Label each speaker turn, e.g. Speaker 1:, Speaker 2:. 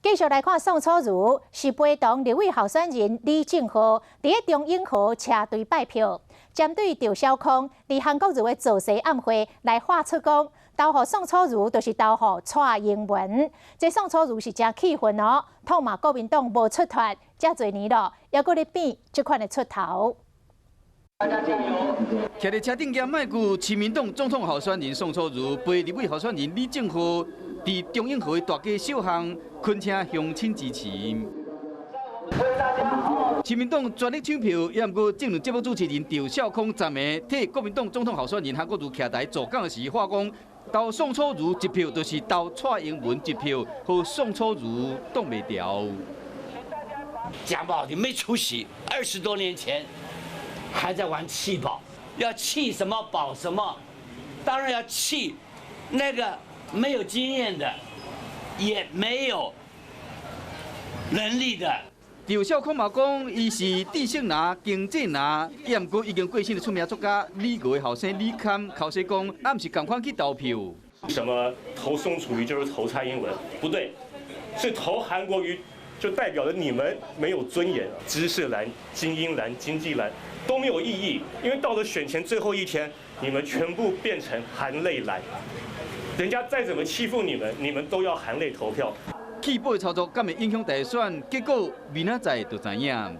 Speaker 1: 继续来看宋楚瑜是陪同立委候选人李正浩伫中永和车队拜票，针对赵少康伫韩国瑜的造势暗会来发出讲，投予宋楚瑜就是投予蔡英文。这宋楚瑜是真气愤哦，痛骂国民党无出团，遮侪年了，还阁咧变这款的出头。
Speaker 2: 大家加油！徛在车顶行卖句，亲民党总统候选人宋楚瑜陪立委候选人李正浩，伫中永和的大街小巷恳请乡亲支持。亲民党全力抢票，也毋过政论节目主持人赵少康昨暝替国民党总统候选人韩国瑜徛台助讲时话讲，投宋楚瑜一票就是投蔡英文一票，和宋楚瑜挡袂牢。
Speaker 3: 讲不好听，没出息。20多年前。 还在玩弃保，要弃什么保什么，当然要弃那个没有经验的，也没有能力的。
Speaker 2: 赵少康嘛讲，伊是知识拿、经济拿，也毋过已经过身的出名作家李国的后生李侃口说讲，暗是共款去投票。
Speaker 4: 什么投宋楚瑜就是投蔡英文？不对，是投韩国瑜，就代表着你们没有尊严。知识蓝、精英蓝、经济蓝。 都没有意义，因为到了选前最后一天，你们全部变成含泪蓝。人家再怎么欺负你们，你们都要含泪投票。
Speaker 2: 弃保的操作敢会影响大选？结果明仔载就知影。